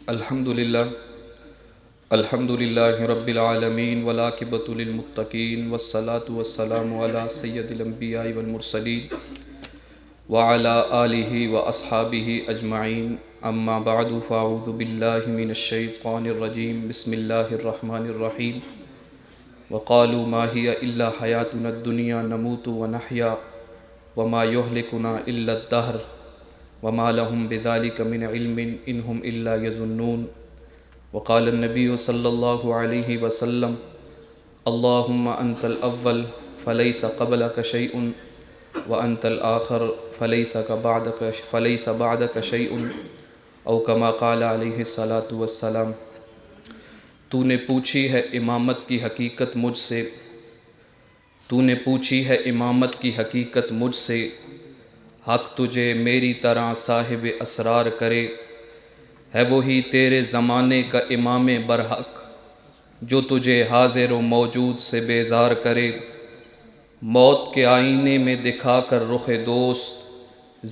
الحمدللہ رب العالمین والعاقبۃ للمتقین والصلاة والسلام علی سید الانبیاء والمرسلین وعلی آلہ واصحابہ اجمعین، اما بعد فاعوذ باللہ من الشیطان الرجیم، بسم اللہ الرحمن الرحیم۔ وقالوا ما هي الا حیاتنا الدنیا نموت ونحیا وما یہلکنا الا الدہر وما لهم بذلك من علم انهم الا يظنون۔ وقال النبی صلی اللہ علیہ وسلم اللہم انت الاول فلیس قبلک شیء وانت الآخر فلیس بعدک شیء، او کما قال علیہ الصلاۃ والسلام۔ تو نے پوچھی ہے امامت کی حقیقت مجھ سے، تو نے پوچھی ہے امامت کی حقیقت مجھ سے، حق تجھے میری طرح صاحب اسرار کرے، ہے وہی تیرے زمانے کا امام برحق جو تجھے حاضر و موجود سے بیزار کرے، موت کے آئینے میں دکھا کر رخ دوست،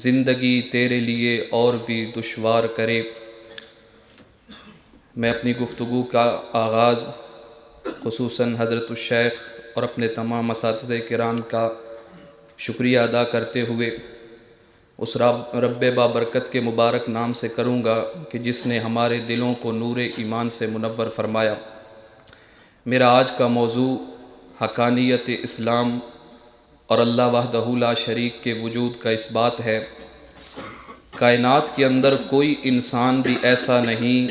زندگی تیرے لیے اور بھی دشوار کرے۔ میں اپنی گفتگو کا آغاز خصوصاً حضرت الشیخ اور اپنے تمام اساتذہ کرام کا شکریہ ادا کرتے ہوئے اس رب بابرکت کے مبارک نام سے کروں گا کہ جس نے ہمارے دلوں کو نور ایمان سے منور فرمایا۔ میرا آج کا موضوع حقانیت اسلام اور اللہ وحدہ لا شریک کے وجود کا اس بات ہے۔ کائنات کے اندر کوئی انسان بھی ایسا نہیں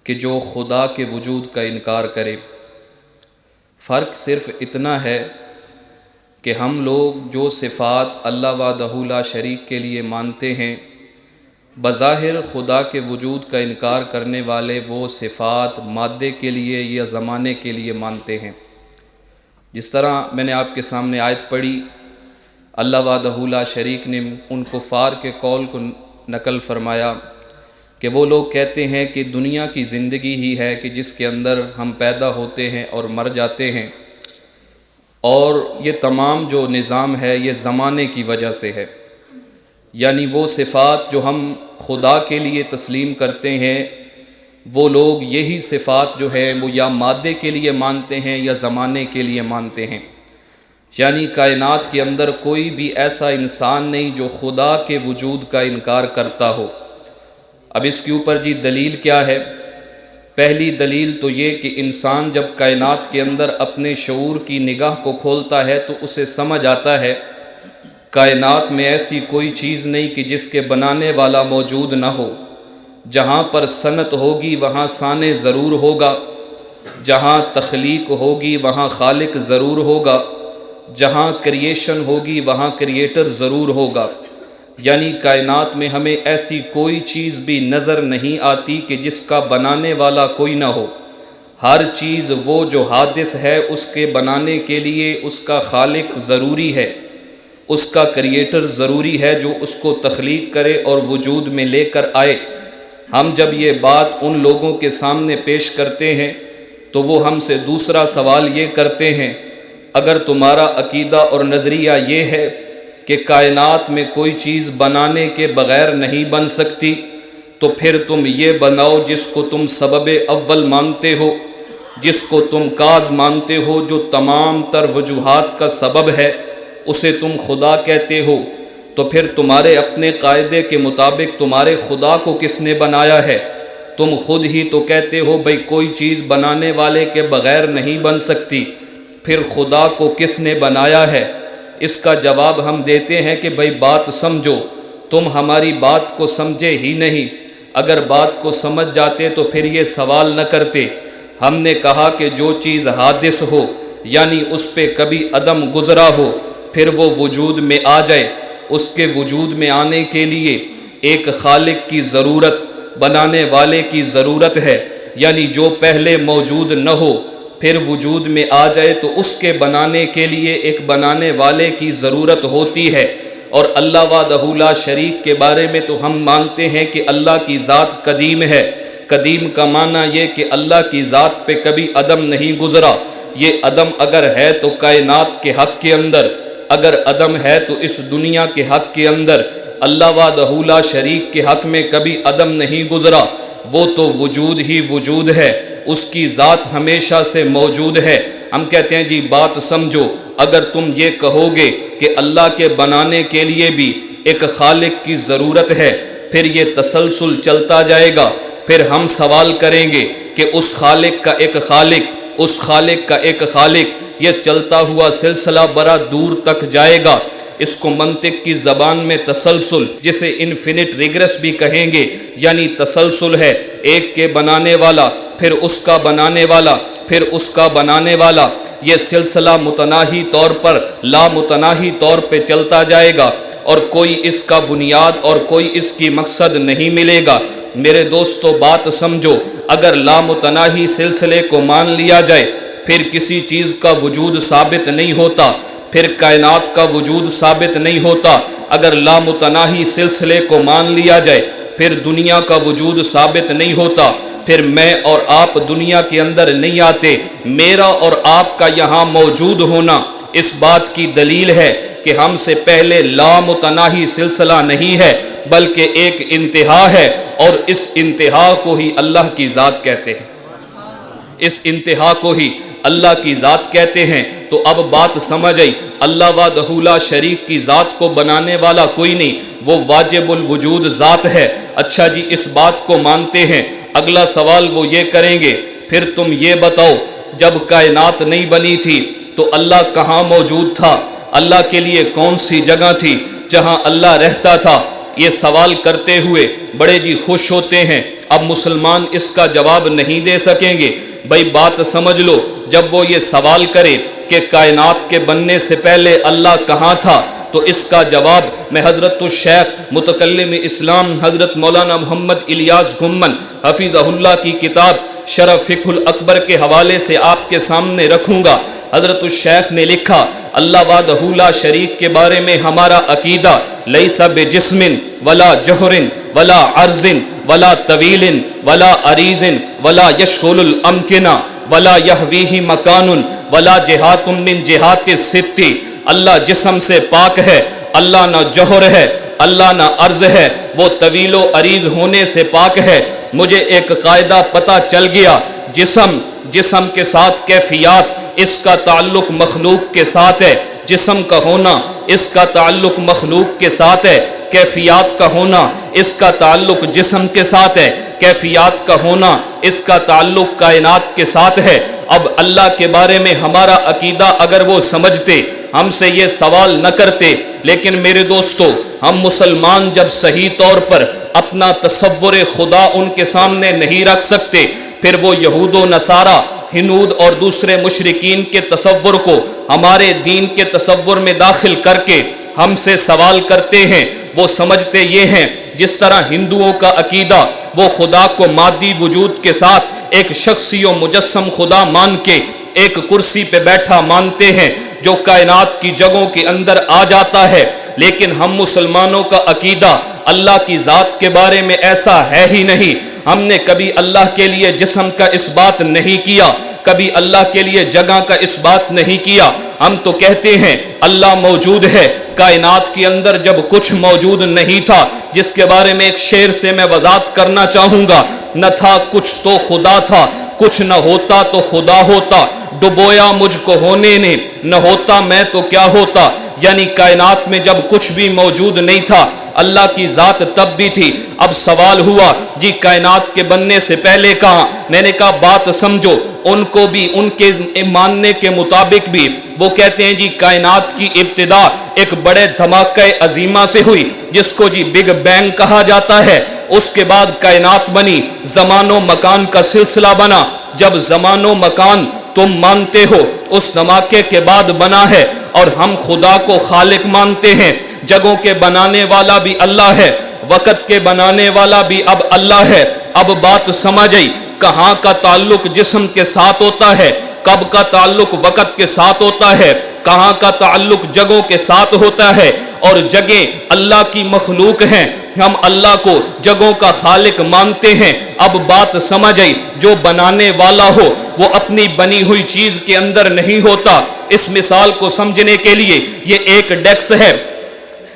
کہ جو خدا کے وجود کا انکار کرے۔ فرق صرف اتنا ہے کہ ہم لوگ جو صفات اللہ وحدہ لا شریک کے لیے مانتے ہیں، بظاہر خدا کے وجود کا انکار کرنے والے وہ صفات مادے کے لیے یا زمانے کے لیے مانتے ہیں۔ جس طرح میں نے آپ کے سامنے آیت پڑھی، اللہ وحدہ لا شریک نے ان کفار کے قول کو نقل فرمایا کہ وہ لوگ کہتے ہیں کہ دنیا کی زندگی ہی ہے کہ جس کے اندر ہم پیدا ہوتے ہیں اور مر جاتے ہیں، اور یہ تمام جو نظام ہے یہ زمانے کی وجہ سے ہے۔ یعنی وہ صفات جو ہم خدا کے لیے تسلیم کرتے ہیں، وہ لوگ یہی صفات جو ہے وہ یا مادے کے لیے مانتے ہیں یا زمانے کے لیے مانتے ہیں۔ یعنی کائنات کے اندر کوئی بھی ایسا انسان نہیں جو خدا کے وجود کا انکار کرتا ہو۔ اب اس کے اوپر دلیل کیا ہے؟ پہلی دلیل تو یہ کہ انسان جب کائنات کے اندر اپنے شعور کی نگاہ کو کھولتا ہے تو اسے سمجھ آتا ہے کائنات میں ایسی کوئی چیز نہیں کہ جس کے بنانے والا موجود نہ ہو۔ جہاں پر صنعت ہوگی وہاں صانع ضرور ہوگا، جہاں تخلیق ہوگی وہاں خالق ضرور ہوگا، جہاں کریشن ہوگی وہاں کریٹر ضرور ہوگا۔ یعنی کائنات میں ہمیں ایسی کوئی چیز بھی نظر نہیں آتی کہ جس کا بنانے والا کوئی نہ ہو۔ ہر چیز وہ جو حادث ہے اس کے بنانے کے لیے اس کا خالق ضروری ہے، اس کا کریٹر ضروری ہے جو اس کو تخلیق کرے اور وجود میں لے کر آئے۔ ہم جب یہ بات ان لوگوں کے سامنے پیش کرتے ہیں تو وہ ہم سے دوسرا سوال یہ کرتے ہیں، اگر تمہارا عقیدہ اور نظریہ یہ ہے کہ کائنات میں کوئی چیز بنانے کے بغیر نہیں بن سکتی تو پھر تم یہ بناؤ جس کو تم سبب اول مانتے ہو، جس کو تم کاز مانتے ہو، جو تمام تر وجوہات کا سبب ہے، اسے تم خدا کہتے ہو۔ تو پھر تمہارے اپنے قاعدے کے مطابق تمہارے خدا کو کس نے بنایا ہے؟ تم خود ہی تو کہتے ہو بھئی کوئی چیز بنانے والے کے بغیر نہیں بن سکتی، پھر خدا کو کس نے بنایا ہے؟ اس کا جواب ہم دیتے ہیں کہ بھئی بات سمجھو، تم ہماری بات کو سمجھے ہی نہیں۔ اگر بات کو سمجھ جاتے تو پھر یہ سوال نہ کرتے۔ ہم نے کہا کہ جو چیز حادث ہو یعنی اس پہ کبھی عدم گزرا ہو پھر وہ وجود میں آ جائے، اس کے وجود میں آنے کے لیے ایک خالق کی ضرورت، بنانے والے کی ضرورت ہے۔ یعنی جو پہلے موجود نہ ہو پھر وجود میں آ جائے تو اس کے بنانے کے لیے ایک بنانے والے کی ضرورت ہوتی ہے۔ اور اللہ وحدہ لا شریک کے بارے میں تو ہم مانتے ہیں کہ اللہ کی ذات قدیم ہے۔ قدیم کا معنی یہ کہ اللہ کی ذات پہ کبھی عدم نہیں گزرا۔ یہ عدم اگر ہے تو کائنات کے حق کے اندر، اگر عدم ہے تو اس دنیا کے حق کے اندر، اللہ وحدہ لا شریک کے حق میں کبھی عدم نہیں گزرا۔ وہ تو وجود ہی وجود ہے، اس کی ذات ہمیشہ سے موجود ہے۔ ہم کہتے ہیں جی بات سمجھو، اگر تم یہ کہو گے کہ اللہ کے بنانے کے لیے بھی ایک خالق کی ضرورت ہے، پھر یہ تسلسل چلتا جائے گا، پھر ہم سوال کریں گے کہ اس خالق کا ایک خالق، اس خالق کا ایک خالق، یہ چلتا ہوا سلسلہ بڑا دور تک جائے گا۔ اس کو منطق کی زبان میں تسلسل، جسے انفینٹ ریگریس بھی کہیں گے، یعنی تسلسل ہے، ایک کے بنانے والا، پھر اس کا بنانے والا، پھر اس کا بنانے والا، یہ سلسلہ متناہی طور پر لا متناہی طور پہ چلتا جائے گا، اور کوئی اس کا بنیاد اور کوئی اس کی مقصد نہیں ملے گا۔ میرے دوستو بات سمجھو، اگر لا متناہی سلسلے کو مان لیا جائے، پھر کسی چیز کا وجود ثابت نہیں ہوتا، پھر کائنات کا وجود ثابت نہیں ہوتا۔ اگر لا متناہی سلسلے کو مان لیا جائے، پھر دنیا کا وجود ثابت نہیں ہوتا، پھر میں اور آپ دنیا کے اندر نہیں آتے۔ میرا اور آپ کا یہاں موجود ہونا اس بات کی دلیل ہے کہ ہم سے پہلے لا متناہی سلسلہ نہیں ہے، بلکہ ایک انتہا ہے، اور اس انتہا کو ہی اللہ کی ذات کہتے ہیں۔ اس انتہا کو ہی اللہ کی ذات کہتے ہیں۔ تو اب بات سمجھ آئی، اللہ وحدہ لا شریک کی ذات کو بنانے والا کوئی نہیں، وہ واجب الوجود ذات ہے۔ اچھا جی، اس بات کو مانتے ہیں، اگلا سوال وہ یہ کریں گے، پھر تم یہ بتاؤ، جب کائنات نہیں بنی تھی تو اللہ کہاں موجود تھا؟ اللہ کے لیے کون سی جگہ تھی جہاں اللہ رہتا تھا؟ یہ سوال کرتے ہوئے بڑے جی خوش ہوتے ہیں۔ اب مسلمان اس کا جواب نہیں دے سکیں گے۔ بھائی بات سمجھ لو، جب وہ یہ سوال کرے کہ کائنات کے بننے سے پہلے اللہ کہاں تھا، تو اس کا جواب میں حضرت الشیخ متکلم اسلام حضرت مولانا محمد الیاس گھمن حفظہ اللہ کی کتاب شرح فقہ الاکبر کے حوالے سے آپ کے سامنے رکھوں گا۔ حضرت الشیخ نے لکھا، اللہ وحدہ لا شریک کے بارے میں ہمارا عقیدہ لیس بجسم ولا جوہر ولا عرض ولا طویل ولا عریض ولا یشغل الامکنہ ولا یحویہ مکان ولا جہات من جہات الست۔ اللہ جسم سے پاک ہے، اللہ نہ جوہر ہے، اللہ نہ عرض ہے، وہ طویل و عریض ہونے سے پاک ہے۔ مجھے ایک قاعدہ پتہ چل گیا، جسم کے ساتھ کیفیات، اس کا تعلق مخلوق کے ساتھ ہے۔ جسم کا ہونا اس کا تعلق مخلوق کے ساتھ ہے، کیفیات کا ہونا اس کا تعلق جسم کے ساتھ ہے، کیفیات کا ہونا اس کا تعلق کائنات کے ساتھ ہے۔ اب اللہ کے بارے میں ہمارا عقیدہ اگر وہ سمجھتے، ہم سے یہ سوال نہ کرتے۔ لیکن میرے دوستو، ہم مسلمان جب صحیح طور پر اپنا تصور خدا ان کے سامنے نہیں رکھ سکتے، پھر وہ یہود و نصارہ، ہنود اور دوسرے مشرکین کے تصور کو ہمارے دین کے تصور میں داخل کر کے ہم سے سوال کرتے ہیں۔ وہ سمجھتے یہ ہیں، جس طرح ہندوؤں کا عقیدہ وہ خدا کو مادی وجود کے ساتھ ایک شخصی و مجسم خدا مان کے ایک کرسی پہ بیٹھا مانتے ہیں جو کائنات کی جگہوں کے اندر آ جاتا ہے، لیکن ہم مسلمانوں کا عقیدہ اللہ کی ذات کے بارے میں ایسا ہے ہی نہیں۔ ہم نے کبھی اللہ کے لیے جسم کا اس بات نہیں کیا، کبھی اللہ کے لیے جگہ کا اس بات نہیں کیا۔ ہم تو کہتے ہیں اللہ موجود ہے۔ کائنات کے اندر جب کچھ موجود نہیں تھا، جس کے بارے میں ایک شعر سے میں وضاحت کرنا چاہوں گا، نہ تھا کچھ تو خدا تھا، کچھ نہ ہوتا تو خدا ہوتا، ڈبویا مجھ کو ہونے نے، نہ ہوتا میں تو کیا ہوتا۔ یعنی کائنات میں جب کچھ بھی موجود نہیں تھا، اللہ کی ذات تب بھی تھی۔ اب سوال ہوا جی کائنات کے بننے سے پہلے کہاں؟ میں نے کہا بات سمجھو، ان کو بھی ان کے ماننے کے مطابق بھی وہ کہتے ہیں جی کائنات کی ابتدا ایک بڑے دھماکے عظیمہ سے ہوئی، جس کو جی بگ بینگ کہا جاتا ہے۔ اس کے بعد کائنات بنی، زمان و مکان کا سلسلہ بنا۔ جب زمان و مکان تم مانتے ہو اس دھماکے کے بعد بنا ہے، اور ہم خدا کو خالق مانتے ہیں، جگہوں کے بنانے والا بھی اللہ ہے، وقت کے بنانے والا بھی اب اللہ ہے۔ اب بات سمجھ آئی، کہاں کا تعلق جسم کے ساتھ ہوتا ہے، کب کا تعلق وقت کے ساتھ ہوتا ہے، کہاں کا تعلق جگہوں کے ساتھ ہوتا ہے، اور جگہیں اللہ کی مخلوق ہیں، ہم اللہ کو جگہوں کا خالق مانتے ہیں۔ اب بات سمجھ آئی، جو بنانے والا ہو وہ اپنی بنی ہوئی چیز کے اندر نہیں ہوتا۔ اس مثال کو سمجھنے کے لیے یہ ایک ڈیسک ہے،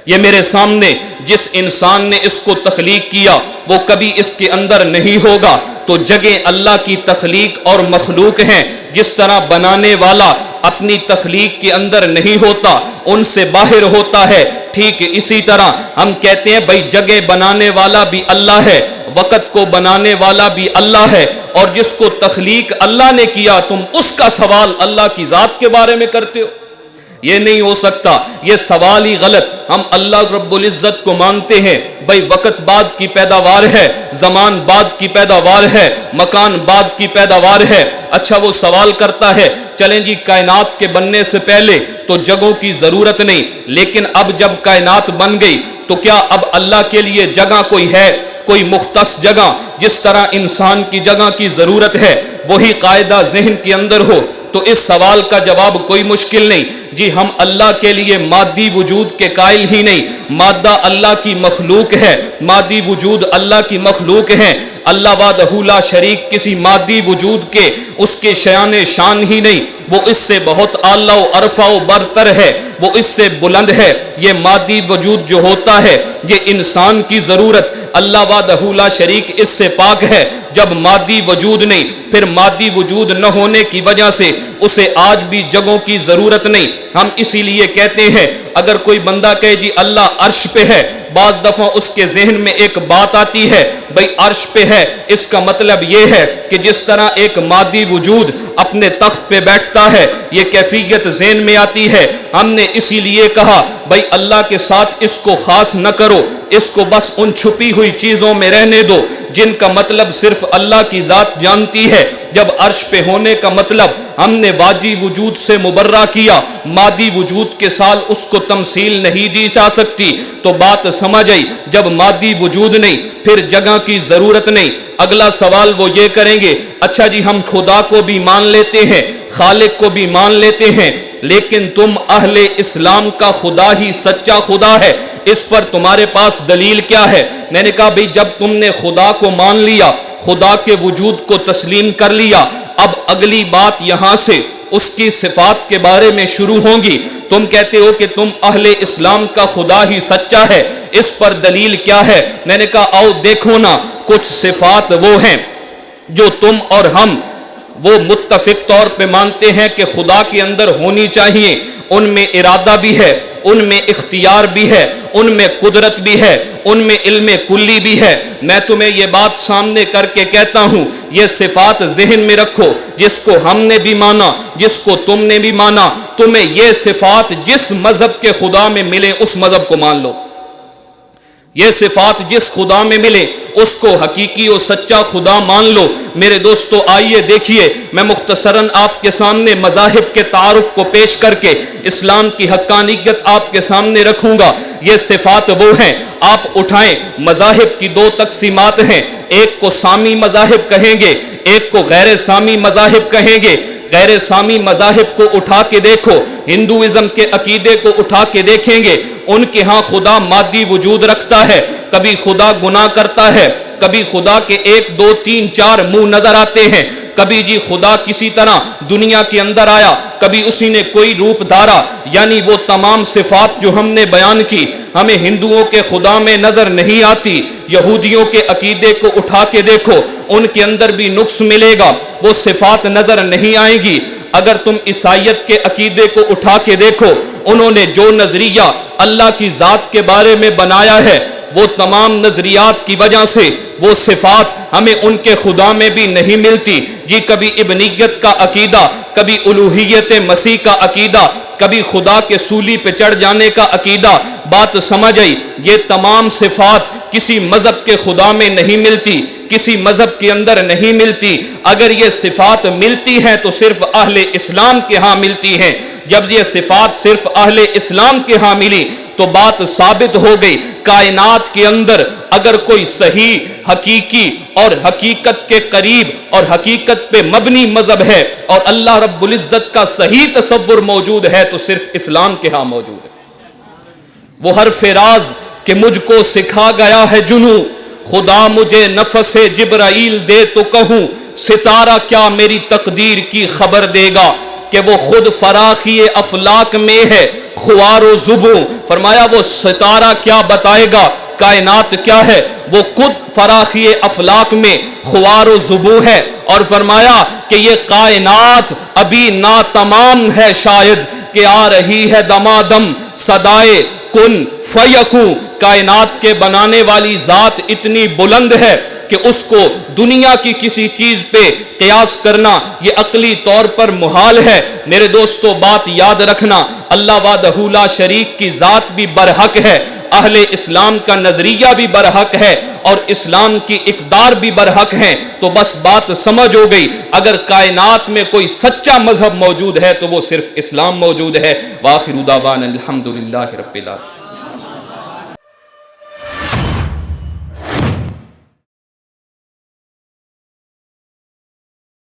یہ میرے سامنے جس انسان نے اس کو تخلیق کیا وہ کبھی اس کے اندر نہیں ہوگا. تو جگہیں اللہ کی تخلیق اور مخلوق ہیں. جس طرح بنانے والا اپنی تخلیق کے اندر نہیں ہوتا، ان سے باہر ہوتا ہے، ٹھیک اسی طرح ہم کہتے ہیں بھائی جگہ بنانے والا بھی اللہ ہے، وقت کو بنانے والا بھی اللہ ہے، اور جس کو تخلیق اللہ نے کیا تم اس کا سوال اللہ کی ذات کے بارے میں کرتے ہو. یہ نہیں ہو سکتا، یہ سوال ہی غلط. ہم اللہ رب العزت کو مانتے ہیں بھائی وقت بعد کی پیداوار ہے، زمان بعد کی پیداوار ہے، مکان بعد کی پیداوار ہے. اچھا وہ سوال کرتا ہے چلیں جی کائنات کے بننے سے پہلے تو جگہوں کی ضرورت نہیں، لیکن اب جب کائنات بن گئی تو کیا اب اللہ کے لیے جگہ کوئی ہے، کوئی مختص جگہ؟ جس طرح انسان کی جگہ کی ضرورت ہے وہی قاعدہ ذہن کے اندر ہو تو اس سوال کا جواب کوئی مشکل نہیں. جی ہم اللہ کے لیے مادی وجود کے قائل ہی نہیں، مادہ اللہ کی مخلوق ہے، مادی وجود اللہ کی مخلوق ہے. اللہ وحدہ لا شریک کسی مادی وجود کے اس کے شان شان ہی نہیں، وہ اس سے بہت اعلیٰ و ارفع و برتر ہے، وہ اس سے بلند ہے. یہ مادی وجود جو ہوتا ہے یہ انسان کی ضرورت، اللہ وحدہ لا شریک اس سے پاک ہے. جب مادی وجود نہیں، پھر مادی وجود نہ ہونے کی وجہ سے اسے آج بھی جگہوں کی ضرورت نہیں. ہم اسی لیے کہتے ہیں اگر کوئی بندہ کہے جی اللہ عرش پہ ہے، بعض دفعہ اس کے ذہن میں ایک بات آتی ہے بھئی عرش پہ ہے، اس کا مطلب یہ ہے کہ جس طرح ایک مادی وجود اپنے تخت پہ بیٹھتا ہے، یہ کیفیت ذہن میں آتی ہے. ہم نے اسی لیے کہا بھئی اللہ کے ساتھ اس کو خاص نہ کرو، اس کو بس ان چھپی ہوئی چیزوں میں رہنے دو جن کا مطلب صرف اللہ کی ذات جانتی ہے. جب عرش پہ ہونے کا مطلب ہم نے واجی وجود سے مبرہ کیا، مادی وجود کے ساتھ اس کو تمثیل نہیں دی جا سکتی، تو بات سمجھ آئی. جب مادی وجود نہیں پھر جگہ کی ضرورت نہیں. اگلا سوال وہ یہ کریں گے اچھا جی ہم خدا کو بھی مان لیتے ہیں، خالق کو بھی مان لیتے ہیں، لیکن تم اہل اسلام کا خدا ہی سچا خدا ہے، اس پر تمہارے پاس دلیل کیا ہے؟ میں نے کہا بھئی جب تم نے خدا کو مان لیا، خدا کے وجود کو تسلیم کر لیا، اب اگلی بات یہاں سے اس کی صفات کے بارے میں شروع ہوں گی. تم کہتے ہو کہ تم اہل اسلام کا خدا ہی سچا ہے، اس پر دلیل کیا ہے؟ میں نے کہا آؤ دیکھو نا، کچھ صفات وہ ہیں جو تم اور ہم وہ متفق طور پہ مانتے ہیں کہ خدا کے اندر ہونی چاہیے. ان میں ارادہ بھی ہے، ان میں اختیار بھی ہے، ان میں قدرت بھی ہے، ان میں علم کلی بھی ہے. میں تمہیں یہ بات سامنے کر کے کہتا ہوں یہ صفات ذہن میں رکھو، جس کو ہم نے بھی مانا، جس کو تم نے بھی مانا، تمہیں یہ صفات جس مذہب کے خدا میں ملے اس مذہب کو مان لو. یہ صفات جس خدا میں ملے اس کو حقیقی و سچا خدا مان لو. میرے دوستو آئیے دیکھیے، میں مختصراً آپ کے سامنے مذاہب کے تعارف کو پیش کر کے اسلام کی حقانیت آپ کے سامنے رکھوں گا. یہ صفات وہ ہیں، آپ اٹھائیں. مذاہب کی دو تقسیمات ہیں، ایک کو سامی مذاہب کہیں گے، ایک کو غیر سامی مذاہب کہیں گے. غیر سامی مذاہب کو اٹھا کے دیکھو، ہندوازم کے عقیدے کو اٹھا کے دیکھیں گے، ان کے ہاں خدا مادی وجود رکھتا ہے، کبھی خدا گناہ کرتا ہے، کبھی خدا کے 1 2 3 4 منہ نظر آتے ہیں، کبھی جی خدا کسی طرح دنیا کے اندر آیا، کبھی اسی نے کوئی روپ دھارا. یعنی وہ تمام صفات جو ہم نے بیان کی ہمیں ہندوؤں کے خدا میں نظر نہیں آتی. یہودیوں کے عقیدے کو اٹھا کے دیکھو، ان کے اندر بھی نقص ملے گا، وہ صفات نظر نہیں آئیں گی. اگر تم عیسائیت کے عقیدے کو اٹھا کے دیکھو، انہوں نے جو نظریہ اللہ کی ذات کے بارے میں بنایا ہے وہ تمام نظریات کی وجہ سے وہ صفات ہمیں ان کے خدا میں بھی نہیں ملتی. جی کبھی ابنیت کا عقیدہ، کبھی الوہیت مسیح کا عقیدہ، کبھی خدا کے سولی پہ چڑھ جانے کا عقیدہ. بات سمجھ آئی؟ یہ تمام صفات کسی مذہب کے خدا میں نہیں ملتی، کسی مذہب کے اندر نہیں ملتی. اگر یہ صفات ملتی ہیں تو صرف اہل اسلام کے ہاں ملتی ہیں. جب یہ صفات صرف اہل اسلام کے ہاں ملی تو بات ثابت ہو گئی کائنات کے اندر اگر کوئی صحیح، حقیقی اور حقیقت کے قریب اور حقیقت پہ مبنی مذہب ہے اور اللہ رب العزت کا صحیح تصور موجود ہے تو صرف اسلام کے ہاں موجود ہے. وہ حرف راز کہ مجھ کو سکھا گیا ہے جنوں، خدا مجھے نفس جبرائیل دے تو کہوں، ستارہ کیا میری تقدیر کی خبر دے گا. کہ وہ خود فراخی افلاک میں ہے خوار و زبوں. فرمایا وہ ستارہ کیا بتائے گا کائنات کیا ہے، وہ خود فراخی افلاک میں خوار و زبوں ہے. اور فرمایا کہ یہ کائنات ابھی ناتمام ہے، شاید کہ آ رہی ہے دمادم صدائے کن فیکون. کائنات کے بنانے والی ذات اتنی بلند ہے کہ اس کو دنیا کی کسی چیز پہ قیاس کرنا یہ عقلی طور پر محال ہے. میرے دوستو بات یاد رکھنا، اللہ وحدہ لا شریک کی ذات بھی برحق ہے، اہل اسلام کا نظریہ بھی برحق ہے، اور اسلام کی اقدار بھی برحق ہیں. تو بس بات سمجھ ہو گئی، اگر کائنات میں کوئی سچا مذہب موجود ہے تو وہ صرف اسلام موجود ہے. وآخر دعوانا الحمدللہ رب العالمین.